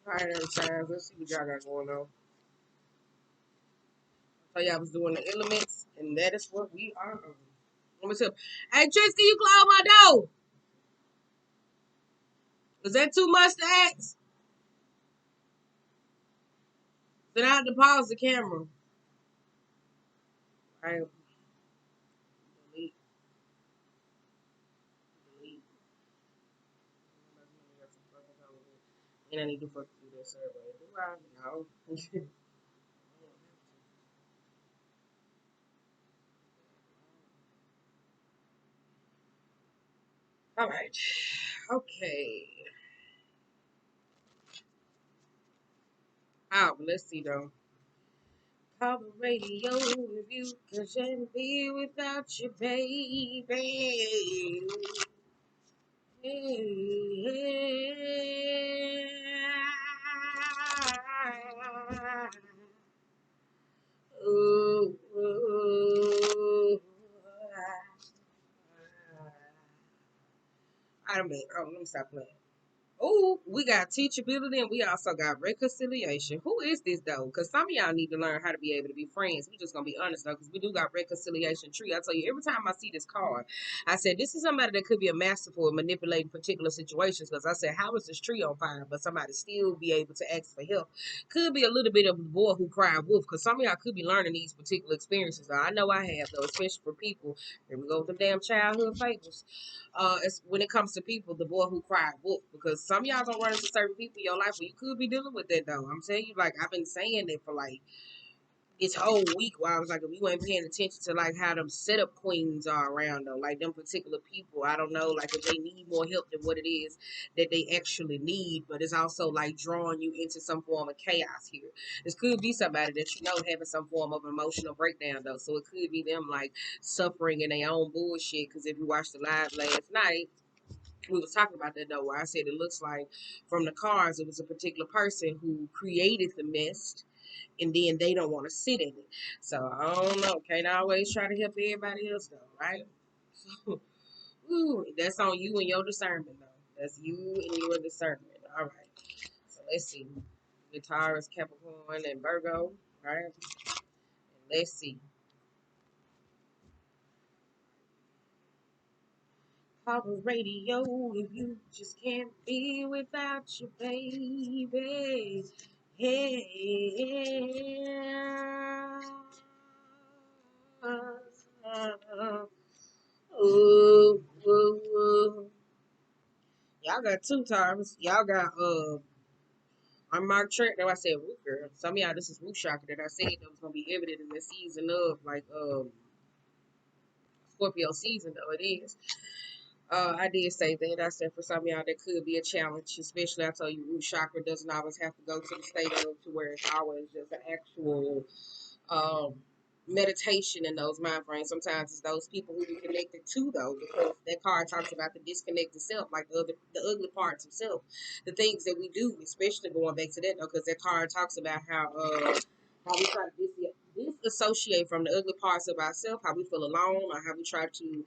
Alright, everybody, let's see what y'all got going on. So y'all was doing the elements, and that is what we are on. I'm gonna tell, hey Tris, can you close my door? Is that too much to ask? Then I have to pause the camera. Alright, delete, delete. And I need to fucking do that survey. Do I? No. Alright. Okay. Let's see though. Call the radio if you can't be without your baby. Ooh, ooh, I don't make. Oh, let me stop playing. Oh, we got teachability and we also got reconciliation. Who is this though? Because some of y'all need to learn how to be able to be friends. We just gonna be honest though, because we do got reconciliation tree. I tell you, every time I see this card, I said this is somebody that could be a masterful at manipulating particular situations. Because I said, how is this tree on fire? But somebody still be able to ask for help. Could be a little bit of the boy who cried wolf. Because some of y'all could be learning these particular experiences. I know I have though, especially for people. Here we go with the damn childhood fables. It's when it comes to people, the boy who cried wolf, because some of y'all gonna run into certain people in your life where you could be dealing with that though. I'm telling you, like I've been saying that for like this whole week while I was like, if you ain't paying attention to like how them setup queens are around though, like them particular people, I don't know, like if they need more help than what it is that they actually need, but it's also like drawing you into some form of chaos here. This could be somebody that you know having some form of emotional breakdown though, so it could be them like suffering in their own bullshit. Because if you watched the live last night, we was talking about that though, where I said it looks like from the cards it was a particular person who created the mess and then they don't want to sit in it. So I don't know. Can't always try to help everybody else though, right? So, ooh, that's on you and your discernment though. That's you and your discernment. All right. So let's see. Taurus, Capricorn, and Virgo. All right. And let's see. Power radio if you just can't be without your baby. Yeah. Ooh, ooh, ooh. Y'all got two times. Y'all got unmarked track. Though I said root girl. Some of y'all this is root chakra that I said that was gonna be evident in the season of like Scorpio season though it is. I did say that. I said for some of y'all that could be a challenge, especially I told you root chakra doesn't always have to go to the state of to where it's always just an actual um, meditation in those mind frames. Sometimes it's those people who be connected to those, because that card talks about the disconnected self, like the ugly parts of self, the things that we do, especially going back to that though, because that card talks about how we try to disassociate from the ugly parts of ourselves, how we feel alone, or how we try to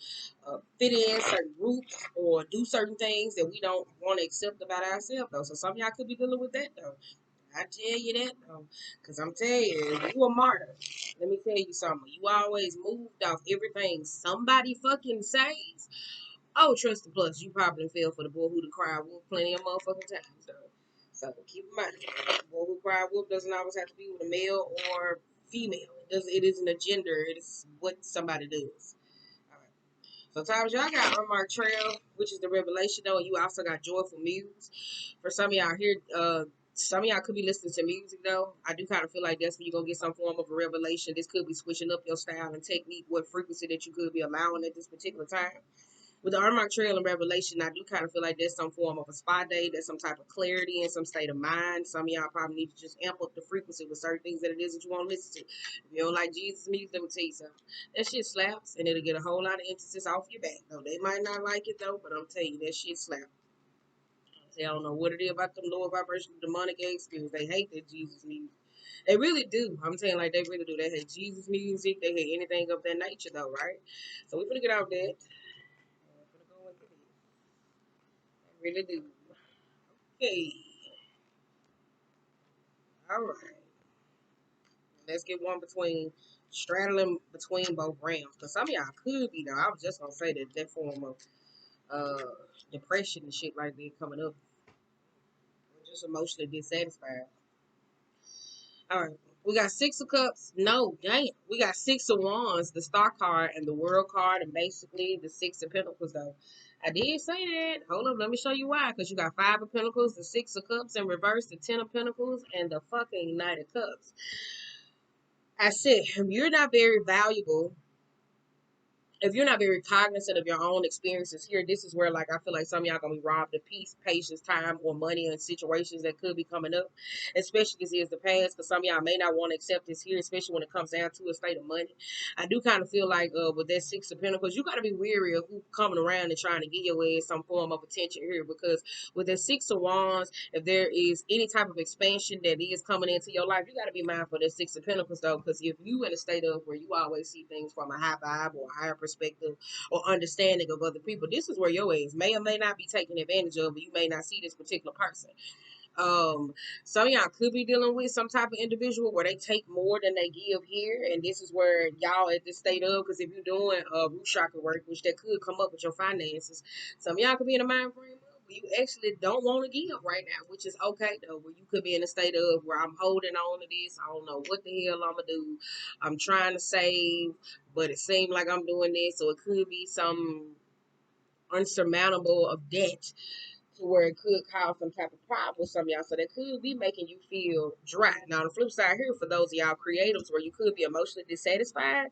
fit in certain groups or do certain things that we don't want to accept about ourselves though. So some of y'all could be dealing with that though. I tell you that though, because I'm telling you, you a martyr. Let me tell you something. You always moved off everything somebody fucking says. Oh, trust the plus. You probably fell for the boy who cried wolf plenty of motherfucking times though. So keep in mind, the boy who cried wolf doesn't always have to be with a male or female. It isn't a gender. It is what somebody does. All right. Sometimes y'all got unmarked trail, which is the revelation though, and you also got joyful muse. For some of y'all here, some of y'all could be listening to music though. I do kind of feel like that's when you're gonna get some form of a revelation. This could be switching up your style and technique, what frequency that you could be allowing at this particular time. With the unmarked trail and revelation, I do kind of feel like there's some form of a spa day, there's some type of clarity and some state of mind. Some of y'all probably need to just amp up the frequency with certain things that it is that you want to listen to. If you don't like Jesus music, let me tell you something. That shit slaps and it'll get a whole lot of emphasis off your back though. They might not like it though, but I'm telling you, that shit slaps. I don't know what it is about them lower vibration demonic spirits. They hate that Jesus music. They really do. I'm saying like they really do. They hate Jesus music. They hate anything of that nature though, right? So we're gonna get out that. We're gonna go into this. They really do. Okay. All right. Let's get one between straddling between both realms. Because some of y'all could be, though. I was just going to say that form of uh, depression and shit like that coming up. Just emotionally dissatisfied. All right. We got Six of Cups. No, damn. We got Six of Wands, the Star card, and the World card, and basically the Six of Pentacles, though. I did say that. Hold up, let me show you why. Because you got Five of Pentacles, the Six of Cups in reverse, the Ten of Pentacles, and the fucking Knight of Cups. I said, you're not very valuable if you're not very cognizant of your own experiences here. This is where, like, I feel like some of y'all gonna be robbed of peace, patience, time, or money in situations that could be coming up, especially this is the past, because some of y'all may not want to accept this here, especially when it comes down to a state of money. I do kind of feel like with that Six of Pentacles, you got to be weary of who coming around and trying to give your ass some form of attention here, because with that Six of Wands, if there is any type of expansion that is coming into your life, you got to be mindful of that Six of Pentacles, though, because if you in a state of where you always see things from a high vibe or a higher perspective or understanding of other people, this is where your ass may or may not be taken advantage of, but you may not see this particular person. Some of y'all could be dealing with some type of individual where they take more than they give here, and this is where y'all at the state of, because if you're doing root chakra work, which that could come up with your finances, some of y'all could be in a mind frame where you actually don't want to give right now, which is okay though, where you could be in a state of where I'm holding on to this, I don't know what the hell I'm gonna do, I'm trying to save, but it seems like I'm doing this, so it could be some unsurmountable of debt to where it could cause some type of problem with some of y'all. So that could be making you feel dry. Now, on the flip side here, for those of y'all creatives where you could be emotionally dissatisfied,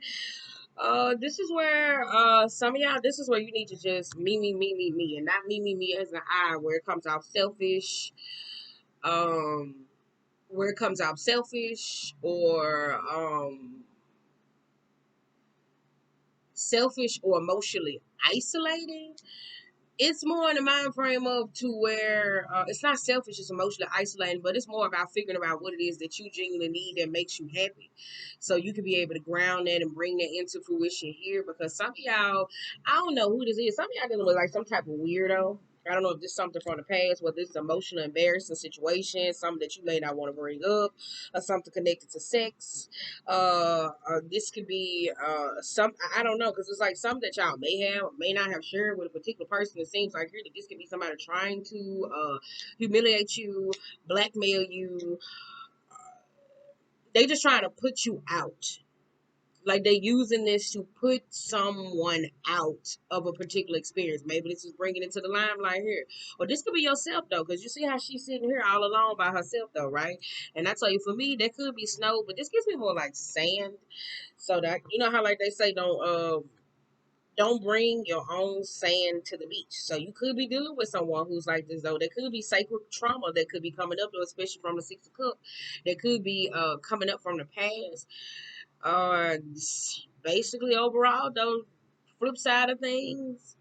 this is where some of y'all, this is where you need to just me, and not me as an I, where it comes out selfish, um, where it comes out selfish or emotionally isolating. It's more in the mind frame of to where it's not selfish, it's emotionally isolating, but it's more about figuring out what it is that you genuinely need that makes you happy. So you can be able to ground that and bring that into fruition here, because some of y'all, I don't know who this is, some of y'all dealing with like some type of weirdo. I don't know if this is something from the past, whether it's emotional, embarrassing situation, something that you may not want to bring up, or something connected to sex. This could be some, I don't know, because it's like something that y'all may have or may not have shared with a particular person. It seems like here that this could be somebody trying to humiliate you, blackmail you. They just trying to put you out. Like they using this to put someone out of a particular experience. Maybe this is bringing it to the limelight here, or this could be yourself though, because you see how she's sitting here all alone by herself though, right? And I tell you, for me, that could be snow, but this gives me more like sand. So that, you know how like they say don't bring your own sand to the beach. So you could be dealing with someone who's like this though. There could be sacred trauma that could be coming up though, especially from the Six of Cups. That could be coming up from the past. Uh, Basically overall though, flip side of things,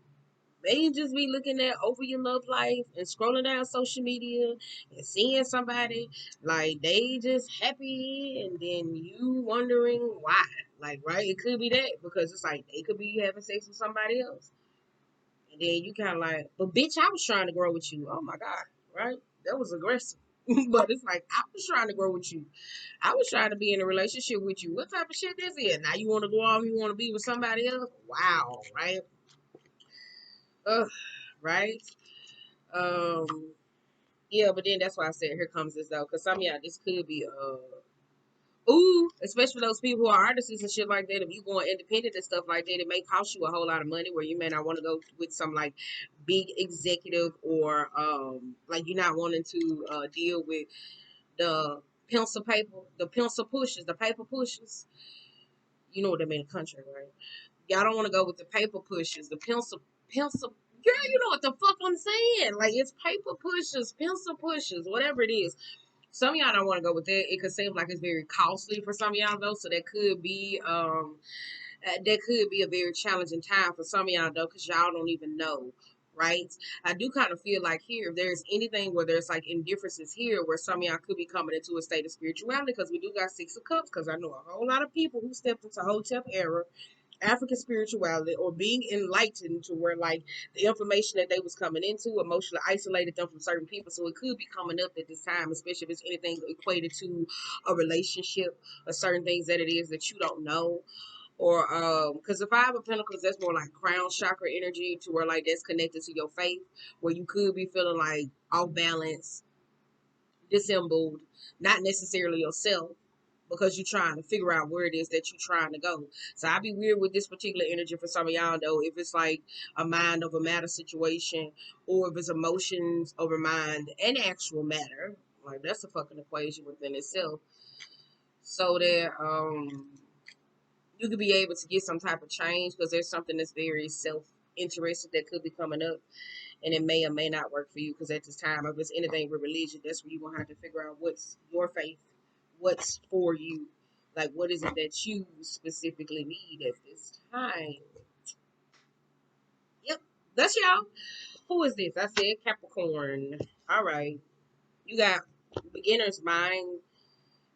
they just be looking at over your love life and scrolling down social media and seeing somebody like they just happy, and then you wondering why. Like, right? It could be that because it's like they could be having sex with somebody else. And then you kind of like, but bitch, I was trying to grow with you. Oh my God, right? That was aggressive. But it's like, I was trying to grow with you. I was trying to be in a relationship with you. What type of shit is it? Now you want to go off, you want to be with somebody else? Wow, right? Ugh, right? Um, yeah, but then that's why I said here comes this though, because some of y'all, this could be ooh, especially those people who are artists and shit like that. If you going independent and stuff like that, it may cost you a whole lot of money where you may not want to go with some like big executive, or like you're not wanting to deal with the pencil paper, the pencil pushers, the paper pushers. You know what I mean, country, right? Y'all don't want to go with the paper pushers, the pencil. Girl, you know what the fuck I'm saying? Like it's paper pushers, pencil pushers, whatever it is. Some of y'all don't want to go with that. It could seem like it's very costly for some of y'all though, so that could be a very challenging time for some of y'all though, because y'all don't even know, right? I do kind of feel like here, if there's anything where there's like indifferences here, where some of y'all could be coming into a state of spirituality, because we do got Six of Cups, because I know a whole lot of people who stepped into Hotep era African spirituality, or being enlightened to where like the information that they was coming into emotionally isolated them from certain people. So it could be coming up at this time, especially if it's anything equated to a relationship or certain things that it is that you don't know. Or because the Five of Pentacles, that's more like crown chakra energy, to where like that's connected to your faith, where you could be feeling like off balance, dissembled, not necessarily yourself, because you're trying to figure out where it is that you're trying to go. So I'd be weird with this particular energy for some of y'all though, if it's like a mind over matter situation, or if it's emotions over mind and actual matter. Like that's a fucking equation within itself. So that you could be able to get some type of change, because there's something that's very self interested that could be coming up, and it may or may not work for you, because at this time, if it's anything with religion, that's where you're gonna have to figure out what's your faith, what's for you, like what is it that you specifically need at this time. Yep, that's y'all. Who is this? I said Capricorn. All right, you got beginner's mind,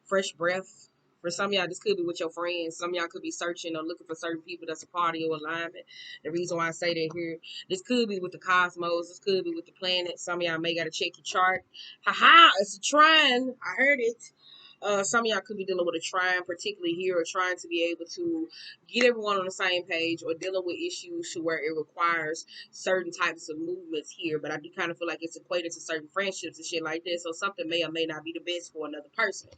fresh breath. For some of y'all, this could be with your friends. Some of y'all could be searching or looking for certain people that's a part of your alignment. The reason why I say that here, this could be with the cosmos. This could be with the planet. Some of y'all may got to check your chart. Haha, it's a trine. I heard it. Some of y'all could be dealing with a trine, particularly here, or trying to be able to get everyone on the same page, or dealing with issues to where it requires certain types of movements here. But I do kind of feel like it's equated to certain friendships and shit like this. So something may or may not be the best for another person.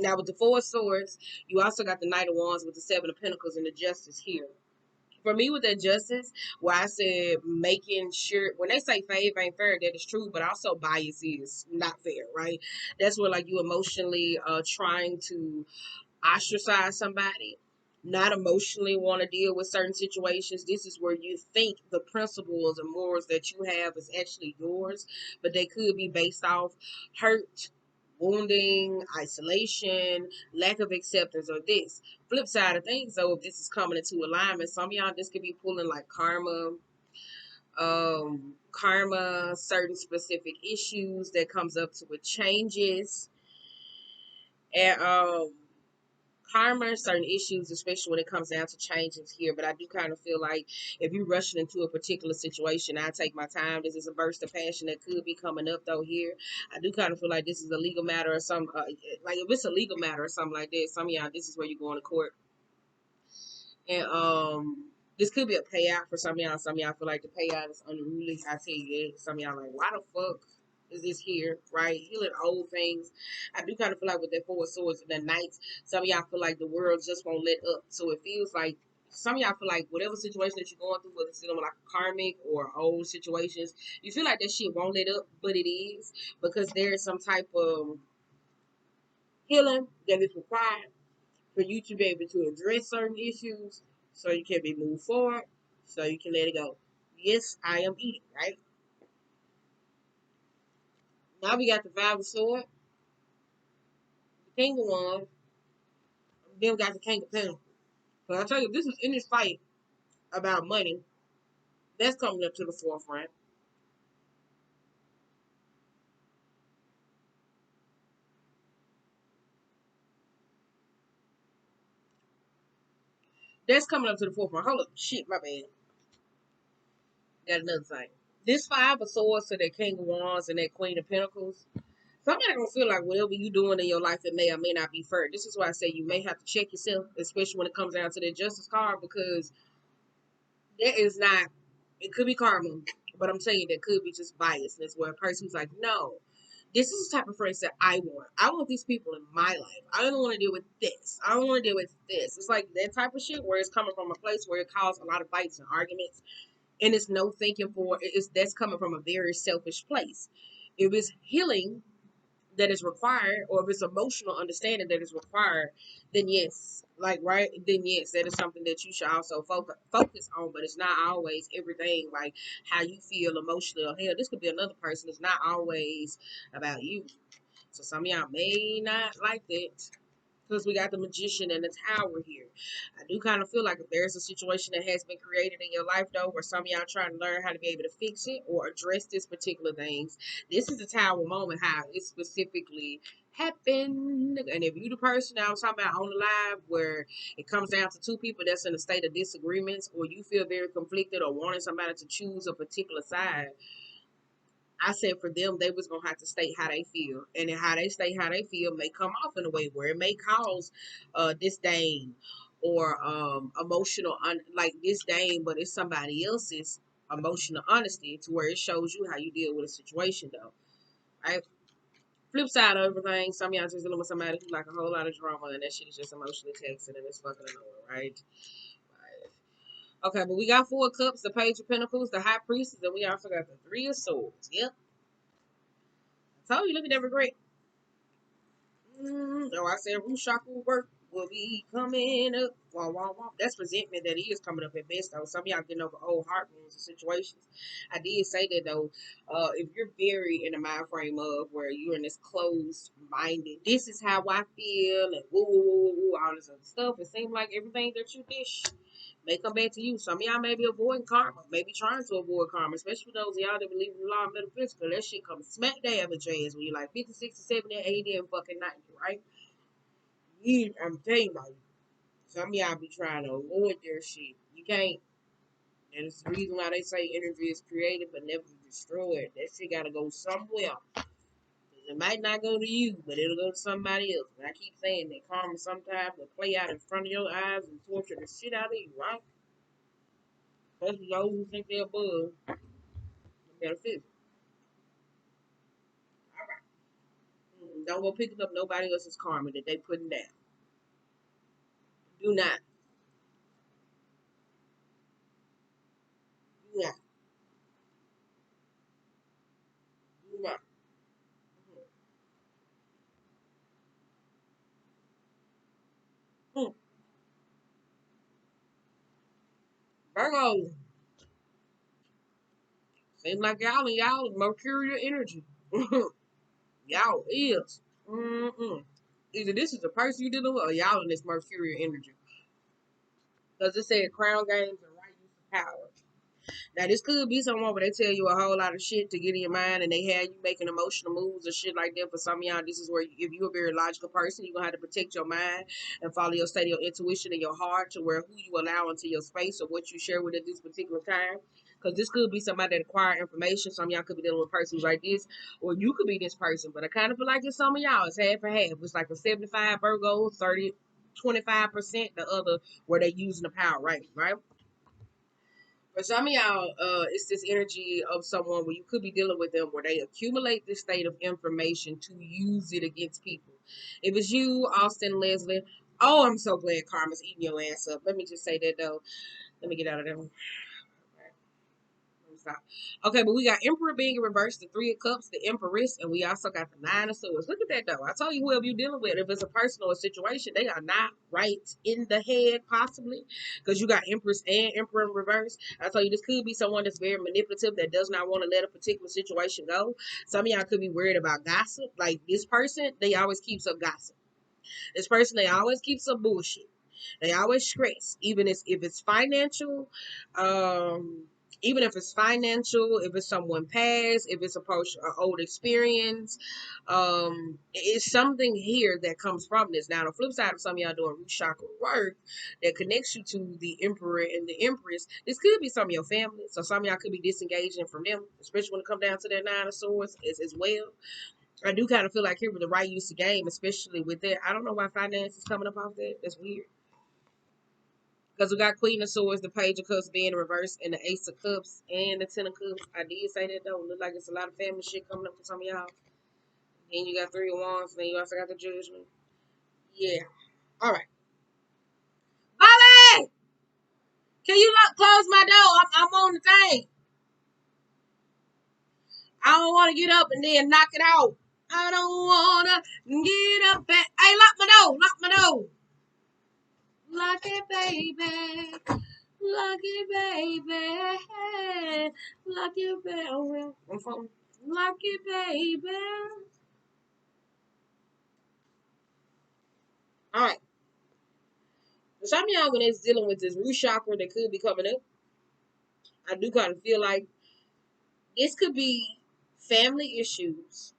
Now, with the Four of Swords, you also got the Knight of Wands with the Seven of Pentacles and the Justice here. For me, with that justice, where I said making sure, when they say fave ain't fair, that is true, but also bias is not fair, right? That's where, like, you emotionally trying to ostracize somebody, not emotionally want to deal with certain situations. This is where you think the principles and morals that you have is actually yours, but they could be based off hurt, wounding, isolation, lack of acceptance, or this. Flip side of things, though, if this is coming into alignment, some of y'all, this could be pulling like karma, certain specific issues that comes up to with changes, and karma, certain issues, especially when it comes down to changes here. But I do kind of feel like if you're rushing into a particular situation, I take my time. This is a burst of passion that could be coming up though here. I do kind of feel like this is a legal matter or some, like if it's a legal matter or something like that, some of y'all, this is where you're going to court. And this could be a payout for some of y'all. Some of y'all feel like the payout is unruly. I tell you that. Some of y'all like, why the fuck is this here? Right? Healing old things. I do kind of feel like with that Four of Swords and the Knights, some of y'all feel like the world just won't let up. So it feels like some of y'all feel like whatever situation that you're going through, whether it's dealing with like karmic or old situations, you feel like that shit won't let up, but it is, because there is some type of healing that is required for you to be able to address certain issues, so you can be moved forward, so you can let it go. Yes, I am eating, right? Now we got the Five of Swords, the King of Wands, then we got the King of Pentacles. So I tell you, this is in this fight about money, that's coming up to the forefront. That's coming up to the forefront. Hold up, shit, my bad. Got another thing. This Five of Swords to that King of Wands and that Queen of Pentacles, somebody gonna feel like whatever you doing in your life, it may or may not be fair. This is why I say you may have to check yourself, especially when it comes down to the justice card, because that is not, it could be karma, but I'm telling you, that could be just biasness, where a person who's like, no, this is the type of friends that I want. I want these people in my life. I don't want to deal with this. I don't want to deal with this. It's like that type of shit where it's coming from a place where it caused a lot of fights and arguments, and it's no thinking for it's that's coming from a very selfish place. If it's healing that is required, or if it's emotional understanding that is required, then yes, like right, then yes, that is something that you should also focus on. But it's not always everything like how you feel emotionally, or hell, this could be another person. It's not always about you. So some of y'all may not like that. Because we got the magician and the tower here. I do kind of feel like if there's a situation that has been created in your life, though, where some of y'all trying to learn how to be able to fix it or address this particular things, this is the tower moment, how it specifically happened. And if you the person that I was talking about on the live where it comes down to two people that's in a state of disagreements, or you feel very conflicted or wanting somebody to choose a particular side, I said for them, they was gonna have to state how they feel, and then how they state how they feel may come off in a way where it may cause disdain or emotional like disdain, but it's somebody else's emotional honesty to where it shows you how you deal with a situation, though. Right? Flip side of everything, some of y'all just dealing with somebody who like a whole lot of drama, and that shit is just emotionally taxing and it's fucking annoying, right? Okay, but we got 4 cups, the page of pentacles, the high priestess, and we also got the 3 of swords. Yep. I told you, look at that regret. Oh, I said root chakra work will be coming up. Wah, wah, wah. That's resentment that is coming up at best, though. Some of y'all getting over old heart wounds and situations. I did say that, though. If you're very in the mind frame of where you're in this closed minded, this is how I feel, and woo, woo, woo, woo, all this other stuff, it seems like everything that you dish may come back to you. Some of y'all may be avoiding karma, maybe trying to avoid karma, especially for those of y'all that believe in the law of metaphysical. That shit comes smack dab at your ass when you're like 50, 60, 70, 80, and fucking 90, right? I'm telling you, like, some of y'all be trying to avoid their shit. You can't. And it's the reason why they say energy is created but never destroyed. That shit gotta go somewhere. It might not go to you, but it'll go to somebody else. And I keep saying that karma sometimes will play out in front of your eyes and torture the shit out of you, right? Especially those who think they're above the metaphysics. All right. Don't go picking up nobody else's karma that they putting down. Do not. Do not. Do not. Hmm. Virgo. Seems like y'all mercurial energy. Y'all is. Mm-mm. Either this is the person you dealing with or y'all in this mercurial energy. Because it said crown games and right use of power. Now, this could be someone where they tell you a whole lot of shit to get in your mind and they have you making emotional moves or shit like that. For some of y'all, this is where if you're a very logical person, you're going to have to protect your mind and follow your state of your intuition and your heart to where who you allow into your space or what you share with at this particular time. Because this could be somebody that acquire information. Some of y'all could be dealing with persons like this, or you could be this person. But I kind of feel like it's some of y'all. It's half and half. It's like a 75 Virgo, 30, 25% the other where they using the power right? For some of y'all, it's this energy of someone where you could be dealing with them where they accumulate this state of information to use it against people. If it's you, Austin, Leslie, oh, I'm so glad karma's eating your ass up. Let me just say that, though. Let me get out of there. Stop. Okay, but we got Emperor being in reverse, the 3 of Cups, the Empress, and we also got the 9 of Swords. Look at that, though. I told you whoever you're dealing with, if it's a person or a situation, they are not right in the head, possibly, because you got Empress and Emperor in reverse. I told you this could be someone that's very manipulative that does not want to let a particular situation go. Some of y'all could be worried about gossip. Like this person, they always keeps up gossip. This person, they always keeps up bullshit. They always stress, if it's financial, even if it's financial, if it's someone past, if it's old experience, it's something here that comes from this. Now, the flip side of some of y'all doing root chakra work that connects you to the Emperor and the Empress, this could be some of your family. So some of y'all could be disengaging from them, especially when it comes down to that 9 of Swords as well. I do kind of feel like here with the right use of game, especially with that. I don't know why finance is coming up off that. That's weird. Because we got Queen of Swords, the Page of Cups being reversed, and the Ace of Cups, and the 10 of Cups. I did say that, though. Look like it's a lot of family shit coming up for some of y'all. Then you got 3 of Wands, and then you also got the Judgment. Yeah. All right. Bobby! Can you close my door? I'm on the thing. I don't want to get up and then knock it out. I don't want to get up and... Hey, lock my door. Lock my door. Lock it, baby. Lock it, baby. Lock it, baby. I'm phone. Lock it, baby. All right. For some of y'all, when it's dealing with this root chakra that could be coming up, I do kind of feel like this could be family issues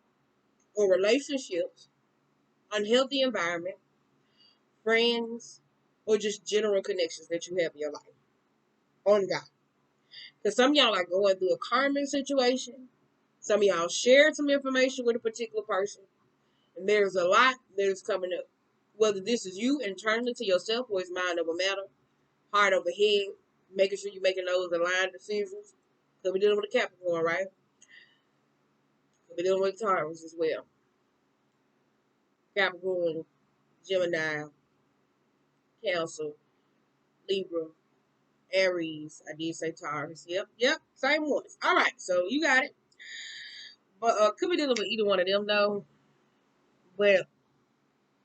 or relationships, unhealthy environment, friends, or just general connections that you have in your life on God. Because some of y'all are going through a karmic situation. Some of y'all shared some information with a particular person. And there's a lot that is coming up. Whether this is you internally to yourself or it's mind over matter, heart over head, making sure you're making those aligned decisions. Could be dealing with a Capricorn, right? Could be dealing with Taurus as well. Capricorn, Gemini, Cancer, Libra, Aries. I did say Taurus. Yep. Same ones. All right, so you got it. But could be dealing with either one of them though. But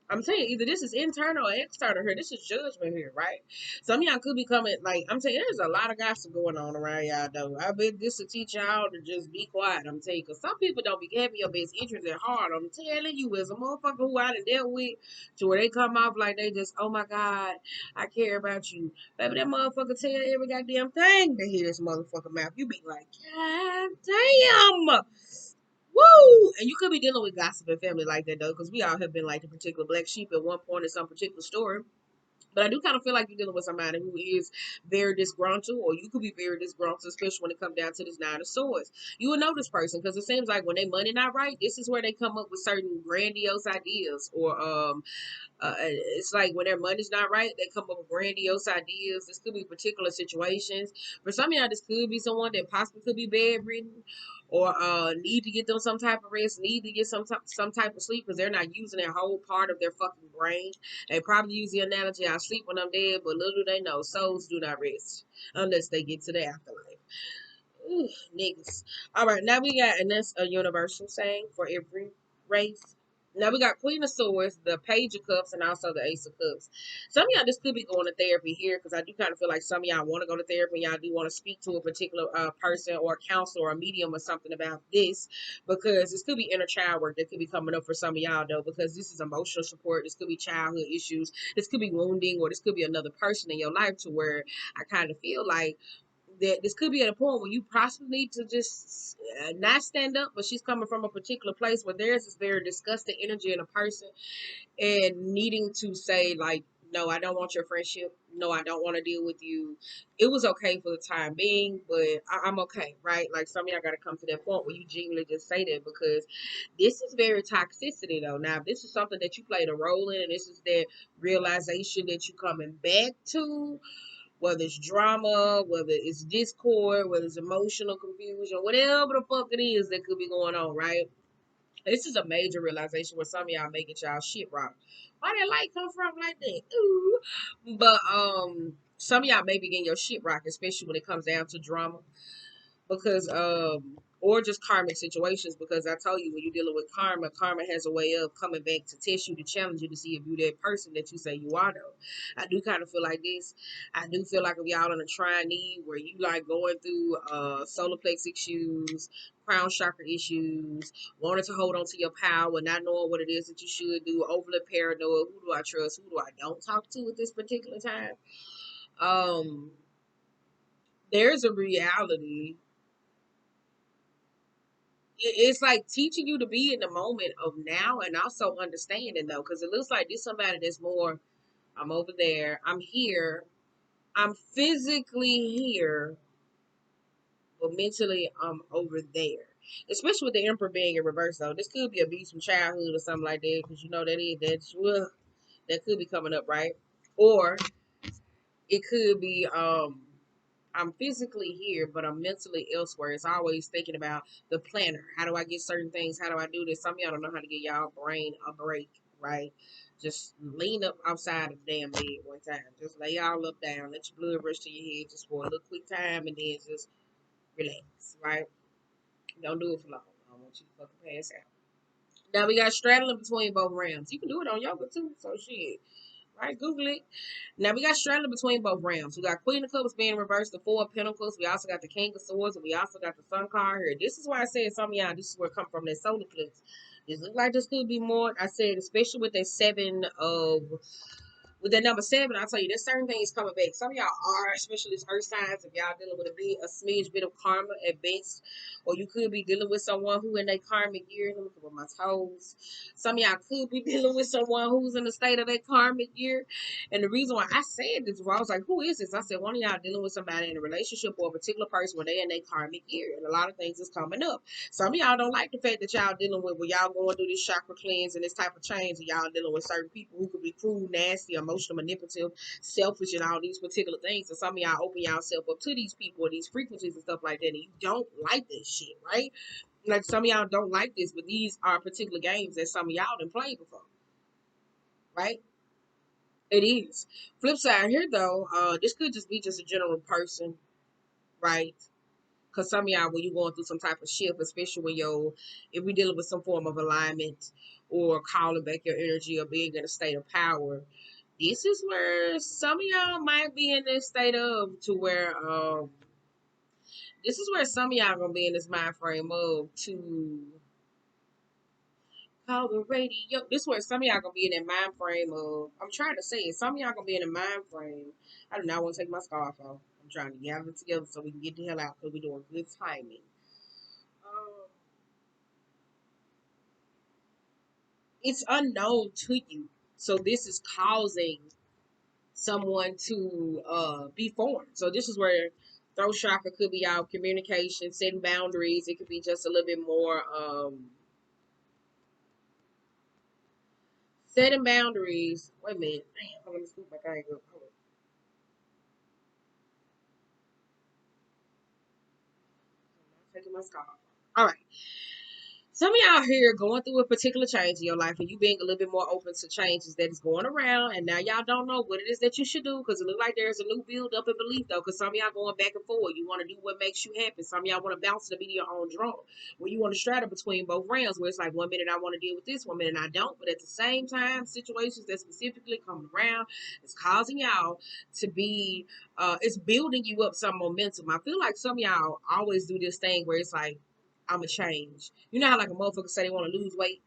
I'm telling you, either this is internal or external here. This is judgment here, right? Some of y'all could be coming, like, I'm telling you, there's a lot of gossip going on around y'all, though. I bet this will teach y'all to just be quiet, I'm telling you, because some people don't be having your best interest at heart. I'm telling you, as a motherfucker who I done dealt with, to where they come off like they just, oh my God, I care about you. Baby, that motherfucker tell every goddamn thing to hear this motherfucker mouth. You be like, God damn! Woo! And you could be dealing with gossip and family like that though, because we all have been like the particular black sheep at one point in some particular story. But I do kind of feel like you're dealing with somebody who is very disgruntled, or you could be very disgruntled, especially when it comes down to this Nine of Swords. You will know this person because it seems like when they money not right, this is where they come up with certain grandiose ideas, or it's like when their money's not right, they come up with grandiose ideas. This could be particular situations. For some of y'all, this could be someone that possibly could be bedridden, or need to get them some type of rest, need to get some type of sleep because they're not using that whole part of their fucking brain. They probably use the analogy, I sleep when I'm dead, but little do they know, souls do not rest unless they get to the afterlife. Ooh, niggas. All right, now we got, and that's a universal saying for every race. Now we got Queen of Swords, the Page of Cups, and also the Ace of Cups. Some of y'all just could be going to therapy here because I do kind of feel like some of y'all want to go to therapy. Y'all do want to speak to a particular person or a counselor or a medium or something about this, because this could be inner child work that could be coming up for some of y'all though, because this is emotional support. This could be childhood issues. This could be wounding, or this could be another person in your life to where I kind of feel like that this could be at a point where you possibly need to just not stand up, but she's coming from a particular place where there's this very disgusting energy in a person and needing to say, like, no, I don't want your friendship. No, I don't want to deal with you. It was okay for the time being, but I'm okay, right? Like, some of y'all got to come to that point where you genuinely just say that, because this is very toxicity, though. Now, if this is something that you played a role in, and this is that realization that you coming back to, whether it's drama, whether it's discord, whether it's emotional confusion, whatever the fuck it is that could be going on, right? This is a major realization where some of y'all making y'all shit rock. Why that light come from like that? Ooh. But some of y'all may be getting your shit rock, especially when it comes down to drama, because or just karmic situations, because I told you, when you're dealing with karma has a way of coming back to test you, to challenge you, to see if you that person that you say you are though. I do kind of feel like this. I do feel like if y'all in a trying need where you like going through solar plexus issues, crown chakra issues, wanting to hold on to your power, not knowing what it is that you should do, overly paranoid, who do I trust, who do I don't talk to at this particular time. um there's a reality. It's like teaching you to be in the moment of now, and also understanding though, because it looks like this somebody that's more, I'm over there, I'm here, I'm physically here, but mentally I'm over there. Especially with the emperor being in reverse though. This could be abuse from childhood or something like that, because you know that could be coming up, right? Or it could be I'm physically here, but I'm mentally elsewhere. It's always thinking about the planner. How do I get certain things? How do I do this? Some of y'all don't know how to get y'all brain a break, right? Just lean up outside of the damn bed one time. Just lay y'all up down. Let your blood rush to your head just for a little quick time, and then just relax, right? Don't do it for long. I don't want you to fucking pass out. Now we got straddling between both realms. You can do it on yoga too, so shit. Right, Google it. Now we got straddling between both realms. We got Queen of Cups being reversed, the Four of Pentacles. We also got the King of Swords, and we also got the Sun card here. This is why I said some of y'all, this is where it come from, that solar eclipse. It look like this could be more. I said, especially with that seven of with that number seven, I'll tell you, there's certain things coming back. Some of y'all are, especially this earth signs, if y'all dealing with a smidge bit of karma at best, or you could be dealing with someone who in their karmic year. Let me look at my toes. Some of y'all could be dealing with someone who's in the state of their karmic year. And the reason why I said this, I was like, who is this? I said, one of y'all dealing with somebody in a relationship or a particular person where they in their karmic year. And a lot of things is coming up. Some of y'all don't like the fact that y'all dealing with when y'all going through this chakra cleanse and this type of change, and y'all dealing with certain people who could be cruel, nasty, emotional, manipulative, selfish, and all these particular things. And some of y'all open yourself up to these people or these frequencies and stuff like that, and you don't like this shit, right? Like some of y'all don't like this, but these are particular games that some of y'all done played before, right? It is. Flip side here though, this could just be just a general person, right? Because some of y'all, when you're going through some type of shift, especially when if we're dealing with some form of alignment or calling back your energy or being in a state of power, this is where some of y'all might be in this state of to where this is where some of y'all gonna be in this mind frame of to call the radio. This is where some of y'all gonna be in that mind frame of I'm trying to say it. Some of y'all gonna be in a mind frame. I do not want to take my scarf off. I'm trying to gather it together so we can get the hell out because we're doing good timing. Um, it's unknown to you. So this is causing someone to be formed. So this is where throat chakra could be out communication, setting boundaries. It could be just a little bit more setting boundaries. Wait a minute. Damn, I'm gonna scoop my thing up. Hold on. I'm taking my scarf off. All right. Some of y'all here going through a particular change in your life and you being a little bit more open to changes that is going around, and now y'all don't know what it is that you should do because it look like there's a new build up in belief though, because some of y'all going back and forward. You want to do what makes you happy. Some of y'all want to bounce to be your own drum where you want to straddle between both realms where it's like 1 minute I want to deal with this, 1 minute I don't, but at the same time situations that specifically come around is causing y'all to be it's building you up some momentum. I feel like some of y'all always do this thing where it's like I'ma change. You know how like a motherfucker say they want to lose weight,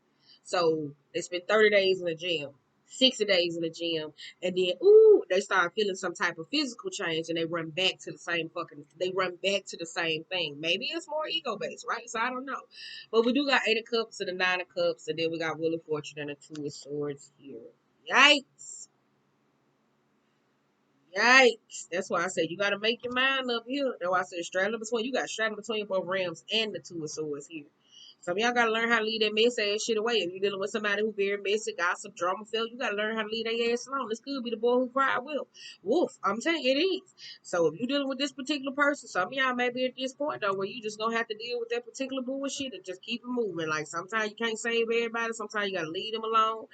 so they spend 30 days in the gym, 60 days in the gym, and then they start feeling some type of physical change, and they run back to the same they run back to the same thing. Maybe it's more ego based, right? So I don't know, but we do got 8 of Cups and the 9 of Cups, and then we got Wheel of Fortune and the 2 of Swords here. Yikes! Yikes. That's why I said you gotta make your mind up here. That's why I said straddle between you got straddle between both realms and the 2 of Swords here. Some of y'all gotta learn how to leave that mess ass shit away. If you're dealing with somebody who very messy, gossip, drama filled, you gotta learn how to leave their ass alone. This could be the boy who cried wolf. Wolf. I'm telling you, it is. So if you're dealing with this particular person, some of y'all may be at this point though where you just gonna have to deal with that particular bullshit and just keep it moving. Like sometimes you can't save everybody, sometimes you gotta leave them alone.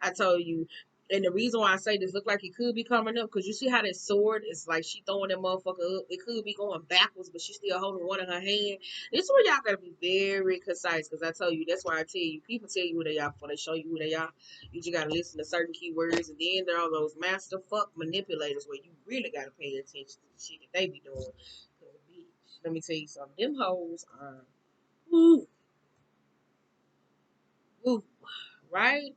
I told you, and the reason why I say this look like it could be coming up, because you see how that sword is like she throwing that motherfucker up. It could be going backwards, but she's still holding one in her hand. This is where y'all gotta be very concise, because I tell you, that's why I tell you, people tell you who they are before they show you who they are. You just gotta listen to certain keywords, and then there are those master fuck manipulators where you really gotta pay attention to the shit that they be doing. 'Cause, bitch, let me tell you something. Them hoes are woo, woo, right?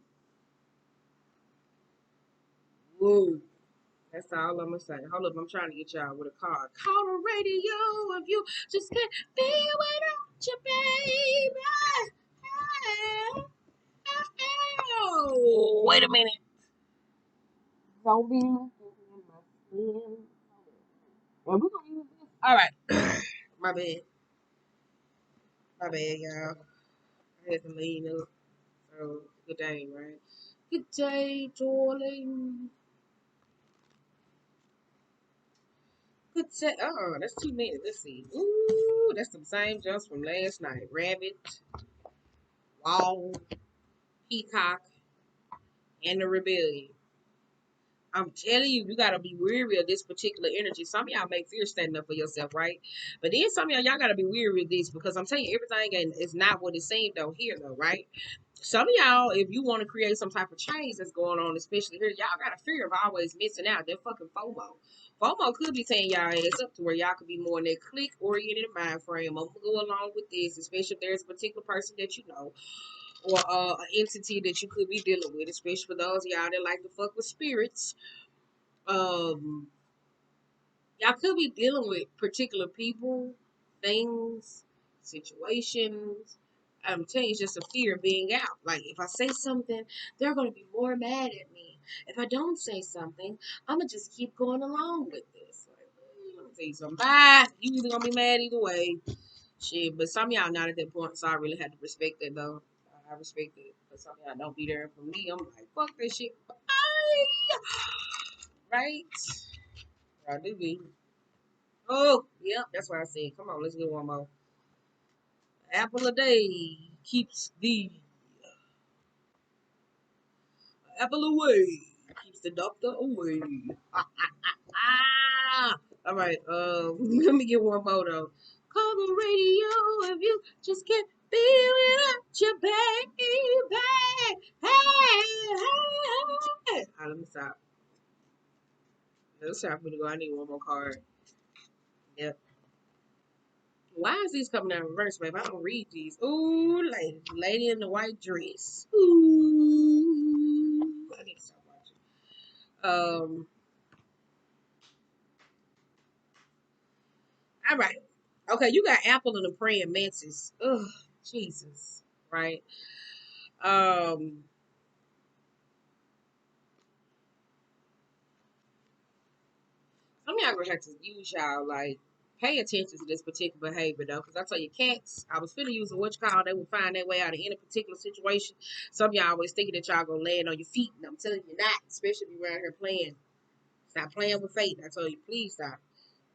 Woo. That's all I'm gonna say. Hold up, I'm trying to get y'all with a card. Call the radio if you just can't be without your baby. Oh, wait a minute. Don't be looking in my skin. Well, we gonna use this. All right. My bad. My bad, y'all. I had to lean up. So good day, right? Good day, darling. Good day. Oh, that's too many. Let's see. Ooh, that's the same jumps from last night. Rabbit, wall, peacock, and the rebellion. I'm telling you, you gotta be weary of this particular energy. Some of y'all make fear standing up for yourself, right? But then some of y'all gotta be weary of this because I'm telling you, everything is not what it seemed though here though, right? Some of y'all, if you want to create some type of change that's going on, especially here, y'all got a fear of always missing out. That fucking FOMO. FOMO could be tearing y'all ass up to where y'all could be more in that click-oriented mind frame. I'm gonna go along with this, especially if there's a particular person that you know or an entity that you could be dealing with, especially for those of y'all that like to fuck with spirits. Um, y'all could be dealing with particular people, things, situations. I'm telling you, it's just a fear of being out. Like, if I say something, they're going to be more mad at me. If I don't say something, I'm going to just keep going along with this. Like, let me tell you something. Bye. You either going to be mad either way. Shit, but some of y'all not at that point, so I really had to respect it, though. I respect it. But some of y'all don't be there for me. I'm like, fuck this shit. Bye. Right? I do be. Oh, yep, that's what I said. Come on, let's get one more. Apple a day keeps the apple away. Keeps the doctor away. Ah, all right. Let me get one more though. Call the radio if you just can't feel it up your baby. Hey, hey, hey. All right, let me stop. It's time for me to go. I need one more card. Yep. Why is these coming out in reverse, babe? I don't read these. Ooh, lady in the white dress. Ooh, I need to stop watching. All right. Okay, you got Apple and the praying mantis. Ugh, Jesus. Right. Um, some of y'all gonna have to use y'all like pay attention to this particular behavior though, because I tell you, cats. I was finna use a what you call. They will find their way out of any particular situation. Some of y'all always thinking that y'all gonna land on your feet, and I'm telling you not. Especially if you around here playing. Stop playing with fate. I told you, please stop.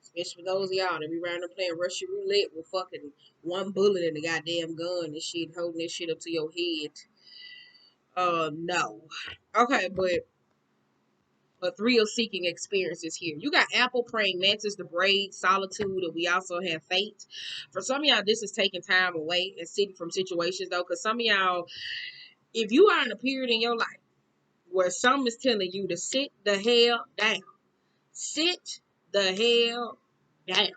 Especially for those of y'all that be around there playing Russian roulette with fucking one bullet in the goddamn gun and shit, holding this shit up to your head. No. Okay, but a thrill-seeking experiences here. You got Apple, praying mantis, the braid, solitude, and we also have fate. For some of y'all, this is taking time away and sitting from situations though, because some of y'all, if you are in a period in your life where some is telling you to sit the hell down, sit the hell down.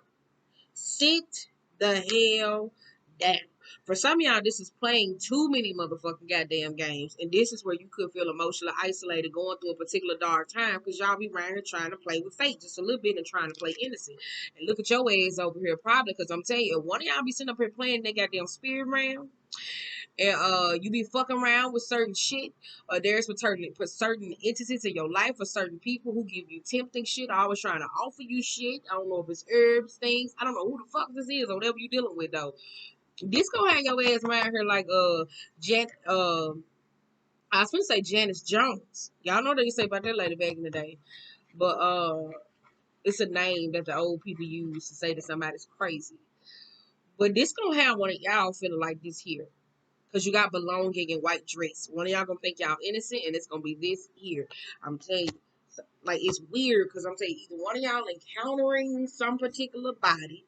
Sit the hell down. For some of y'all, this is playing too many motherfucking goddamn games. And this is where you could feel emotionally isolated going through a particular dark time because y'all be around here trying to play with fate just a little bit and trying to play innocent. And look at your ass over here, probably, because I'm telling you, one of y'all be sitting up here playing that goddamn spirit round and you be fucking around with certain shit, or there's certain entities in your life or certain people who give you tempting shit, always trying to offer you shit. I don't know if it's herbs, things. I don't know who the fuck this is or whatever you dealing with though. This gonna hang your ass around here like Jan I was gonna say Janice Jones. Y'all know what they say about that lady back in the day. But it's a name that the old people use to say that somebody's crazy. But this gonna have one of y'all feeling like this here. Cause you got belonging in white dress. One of y'all gonna think y'all innocent, and it's gonna be this here. I'm telling you, like it's weird. Cause I'm telling you, either one of y'all encountering some particular body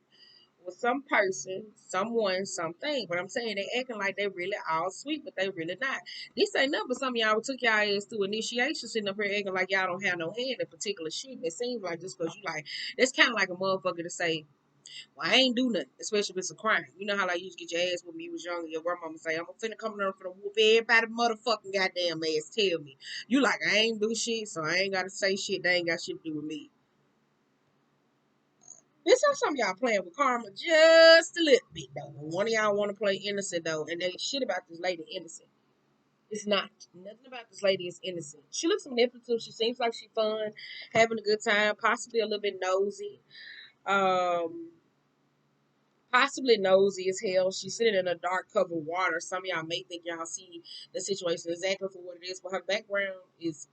with some person, someone, something. But I'm saying they acting like they really all sweet, but they really not. This ain't nothing but some of y'all who took y'all ass through initiation, sitting up here acting like y'all don't have no hand in particular shit. It seems like just cause you like, that's kind of like a motherfucker to say, well, I ain't do nothing, especially if it's a crime. You know how like you used to get your ass when you was young and your grandmama say, I'm finna come down for the whoop everybody motherfucking goddamn ass tell me. You like, I ain't do shit, so I ain't gotta say shit, they ain't got shit to do with me. This is some of y'all playing with karma just a little bit though. One of y'all wanna play innocent though, and they shit about this lady innocent. It's not. Nothing about this lady is innocent. She looks manipulative, she seems like she's fun, having a good time, possibly a little bit nosy. Um Possibly nosy as hell. She's sitting in a dark covered water. Some of y'all may think y'all see the situation exactly for what it is, but her background is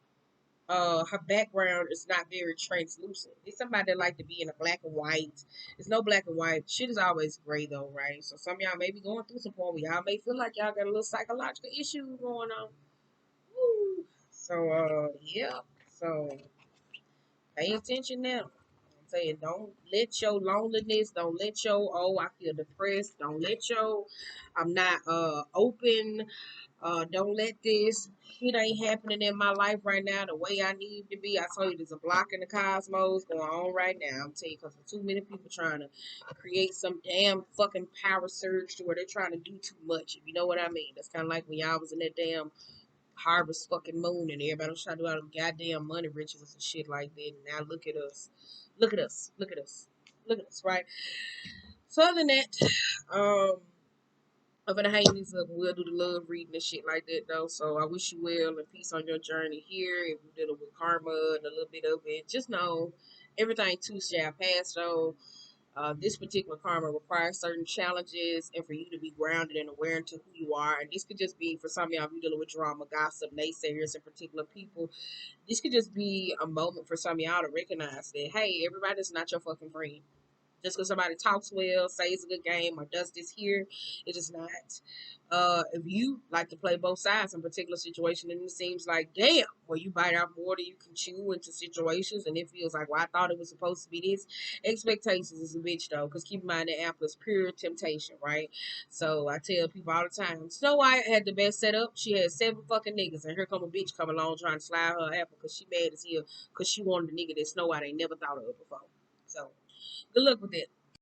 not very translucent. It's somebody that like to be in a black and white. It's no black and white. Shit is always gray though, right? So some of y'all may be going through some point where y'all may feel like y'all got a little psychological issue going on. Woo. So yeah. So pay attention now. saying? Don't let your loneliness, don't let your, oh, I feel depressed, don't let your, I'm not open, don't let this shit ain't happening in my life right now the way I need to be. I told you there's a block in the cosmos going on right now. I'm telling you, because there's too many people trying to create some damn fucking power surge to where they're trying to do too much. If you know what I mean. That's kind of like when y'all was in that damn harvest fucking moon and everybody was trying to do all them goddamn money rituals and shit like that. And now look at us. Look at us. Look at us. Look at us, right? So other than that, I'm gonna hang these up and we'll do the love reading and shit like that though. So I wish you well and peace on your journey here. If you're dealing with karma and a little bit of it, just know everything too shall pass though. This particular karma requires certain challenges and for you to be grounded and aware into who you are. And this could just be for some of y'all, if you're dealing with drama, gossip, naysayers, and particular people. This could just be a moment for some of y'all to recognize that, hey, everybody's not your fucking friend. Just because somebody talks well, says a good game, or does this here, it is not. If you like to play both sides in a particular situation, and it seems like, damn, well, you bite out more than you can chew into situations, and it feels like, well, I thought it was supposed to be this. Expectations is a bitch, though, because keep in mind the apple is pure temptation, right? So I tell people all the time, Snow White had the best setup. She had 7 fucking niggas, and here come a bitch come along trying to slide her apple because she mad as hell because she wanted a nigga that Snow White ain't never thought of before. So good luck with it.